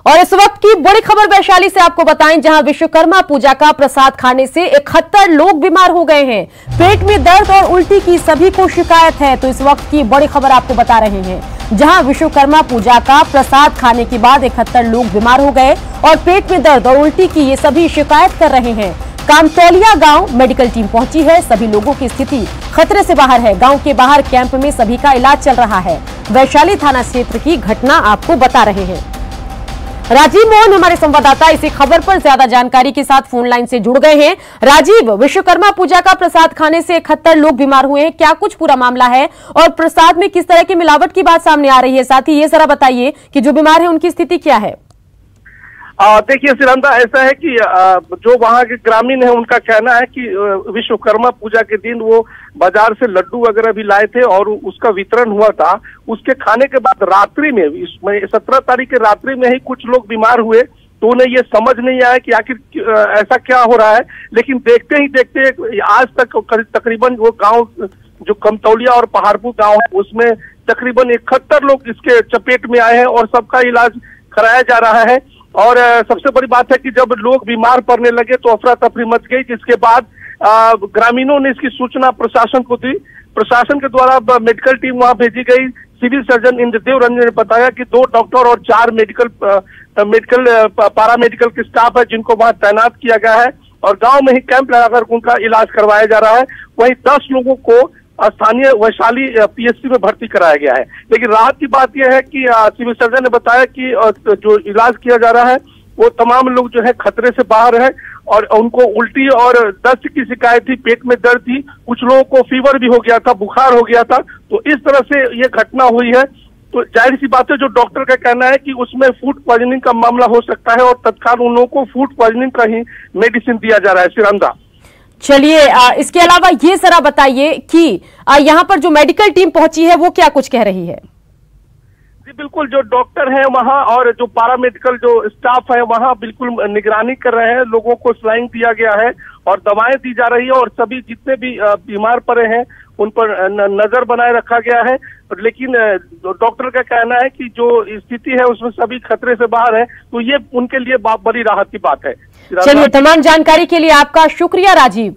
और इस वक्त की बड़ी खबर वैशाली से आपको बताएं, जहां विश्वकर्मा पूजा का प्रसाद खाने से 71 लोग बीमार हो गए हैं। पेट में दर्द और उल्टी की सभी को शिकायत है। तो इस वक्त की बड़ी खबर आपको बता रहे हैं, जहां विश्वकर्मा पूजा का प्रसाद खाने के बाद 71 लोग बीमार हो गए और पेट में दर्द और उल्टी की ये सभी शिकायत कर रहे हैं। कामतौलिया गांव मेडिकल टीम पहुंची है। सभी लोगों की स्थिति खतरे से बाहर है। गांव के बाहर कैंप में सभी का इलाज चल रहा है। वैशाली थाना क्षेत्र की घटना आपको बता रहे हैं। राजीव मोहन हमारे संवाददाता इसी खबर पर ज्यादा जानकारी के साथ फोन लाइन से जुड़ गए हैं। राजीव, विश्वकर्मा पूजा का प्रसाद खाने से 71 लोग बीमार हुए हैं, क्या कुछ पूरा मामला है और प्रसाद में किस तरह की मिलावट की बात सामने आ रही है? साथ ही ये जरा बताइए कि जो बीमार है उनकी स्थिति क्या है? देखिए सिरंदा, ऐसा है कि जो वहाँ के ग्रामीण है उनका कहना है कि विश्वकर्मा पूजा के दिन वो बाजार से लड्डू वगैरह भी लाए थे और उसका वितरण हुआ था। उसके खाने के बाद रात्रि में 17 तारीख के रात्रि में ही कुछ लोग बीमार हुए। तो उन्हें ये समझ नहीं आया कि आखिर ऐसा क्या हो रहा है। लेकिन देखते ही देखते आज तक तकरीबन वो गांव जो कमतौलिया और पहाड़पुर गांव है उसमें तकरीबन 71 लोग इसके चपेट में आए हैं और सबका इलाज कराया जा रहा है। और सबसे बड़ी बात है कि जब लोग बीमार पड़ने लगे तो अफरा तफरी मच गई, जिसके बाद ग्रामीणों ने इसकी सूचना प्रशासन को दी। प्रशासन के द्वारा मेडिकल टीम वहां भेजी गई। सिविल सर्जन इंद्रदेव रंजन ने बताया कि 2 डॉक्टर और 4 पारामेडिकल के स्टाफ है जिनको वहां तैनात किया गया है और गांव में ही कैंप लगाकर उनका इलाज करवाया जा रहा है। वहीं 10 लोगों को स्थानीय वैशाली पीएचसी में भर्ती कराया गया है। लेकिन राहत की बात यह है कि सिविल सर्जन ने बताया कि जो इलाज किया जा रहा है वो तमाम लोग जो है खतरे से बाहर है और उनको उल्टी और दस्त की शिकायत थी, पेट में दर्द थी, कुछ लोगों को फीवर भी हो गया था, बुखार हो गया था। तो इस तरह से ये घटना हुई है। तो जाहिर सी बात है, जो डॉक्टर का कहना है कि उसमें फूड पॉइजनिंग का मामला हो सकता है और तत्काल उन लोगों को फूड पॉइजनिंग का ही मेडिसिन दिया जा रहा है। सिरंदा, चलिए इसके अलावा ये जरा बताइए कि यहाँ पर जो मेडिकल टीम पहुंची है वो क्या कुछ कह रही है? जी बिल्कुल, जो डॉक्टर हैं वहाँ और जो पारामेडिकल जो स्टाफ है वहाँ बिल्कुल निगरानी कर रहे हैं। लोगों को सलाइन दिया गया है और दवाएं दी जा रही है और सभी जितने भी बीमार पड़े हैं उन पर नजर बनाए रखा गया है। लेकिन डॉक्टर का कहना है कि जो स्थिति है उसमें सभी खतरे से बाहर है। तो ये उनके लिए बड़ी राहत की बात है। चलिए, तमाम जानकारी के लिए आपका शुक्रिया राजीव।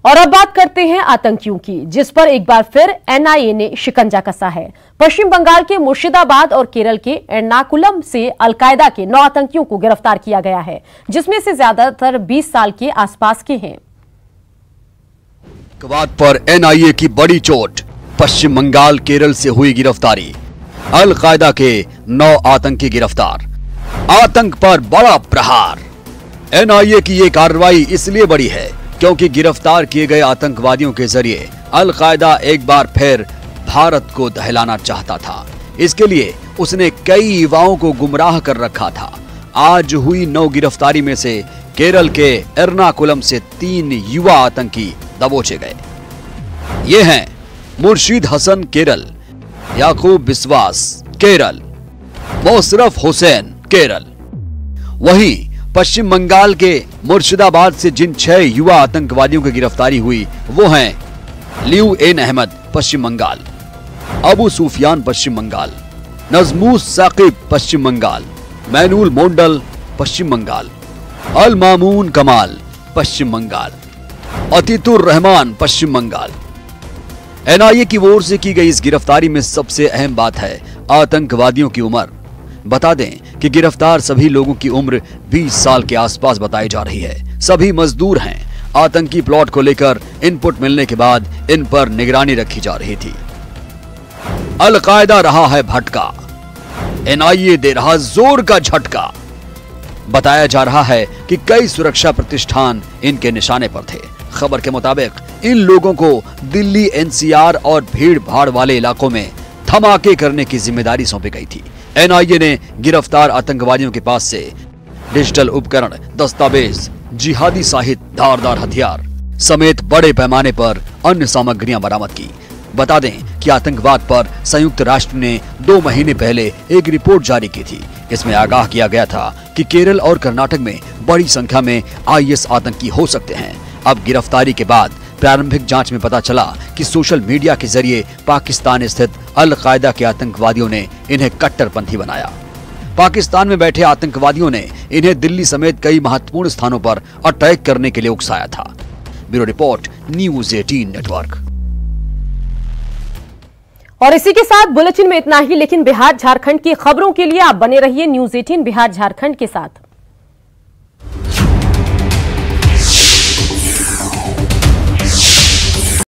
और अब बात करते हैं आतंकियों की, जिस पर एक बार फिर एनआईए ने शिकंजा कसा है। पश्चिम बंगाल के मुर्शिदाबाद और केरल के एर्नाकुलम से अलकायदा के 9 आतंकियों को गिरफ्तार किया गया है, जिसमें से ज्यादातर 20 साल के आसपास के हैं। आतंकवाद पर एनआईए की बड़ी चोट, पश्चिम बंगाल केरल से हुई गिरफ्तारी। अलकायदा के 9 आतंकी गिरफ्तार, आतंक पर बड़ा प्रहार। एनआईए की ये कार्रवाई इसलिए बड़ी है क्योंकि गिरफ्तार किए गए आतंकवादियों के जरिए अलकायदा एक बार फिर भारत को दहलाना चाहता था। इसके लिए उसने कई युवाओं को गुमराह कर रखा था। आज हुई 9 गिरफ्तारी में से केरल के एर्नाकुलम से 3 युवा आतंकी दबोचे गए। ये हैं मुर्शीद हसन केरल, याकूब बिस्वास केरल, मोशरफ हुसैन केरल। वहीं पश्चिम बंगाल के मुर्शिदाबाद से जिन 6 युवा आतंकवादियों की गिरफ्तारी हुई वो हैं लियू एन अहमद पश्चिम बंगाल, अबू सुफियान पश्चिम बंगाल, नजमूस साकिब पश्चिम बंगाल, मैनुल मोंडल पश्चिम बंगाल, अल मामून कमाल पश्चिम बंगाल, अतीतुर रहमान पश्चिम बंगाल। एनआईए की ओर से की गई इस गिरफ्तारी में सबसे अहम बात है आतंकवादियों की उम्र। बता दें कि गिरफ्तार सभी लोगों की उम्र 20 साल के आसपास बताई जा रही है। सभी मजदूर हैं। आतंकी प्लॉट को लेकर इनपुट मिलने के बाद इन पर निगरानी रखी जा रही थी। अलकायदा रहा है भटका, एनआईए दे रहा जोर का झटका। बताया जा रहा है कि कई सुरक्षा प्रतिष्ठान इनके निशाने पर थे। खबर के मुताबिक इन लोगों को दिल्ली एनसीआर और भीड़ भाड़ वाले इलाकों में धमाके करने की जिम्मेदारी सौंपी गई थी। एनआईए ने गिरफ्तार आतंकवादियों के पास से डिजिटल उपकरण, दस्तावेज, जिहादी साहित्य, धारदार हथियार समेत बड़े पैमाने पर अन्य सामग्रियां बरामद की। बता दें कि आतंकवाद पर संयुक्त राष्ट्र ने 2 महीने पहले एक रिपोर्ट जारी की थी। इसमें आगाह किया गया था कि केरल और कर्नाटक में बड़ी संख्या में आईएस आतंकी हो सकते हैं। अब गिरफ्तारी के बाद प्रारंभिक जांच में पता चला कि सोशल मीडिया के जरिए पाकिस्तान स्थित अल कायदा के आतंकवादियों ने इन्हें कट्टरपंथी बनाया। पाकिस्तान में बैठे आतंकवादियों ने इन्हें दिल्ली समेत कई महत्वपूर्ण स्थानों पर अटैक करने के लिए उकसाया था। Bureau report, news 18 network. और इसी के साथ बुलेटिन में इतना ही, लेकिन बिहार झारखंड की खबरों के लिए आप बने रहिए न्यूज़ 18 बिहार झारखंड के साथ।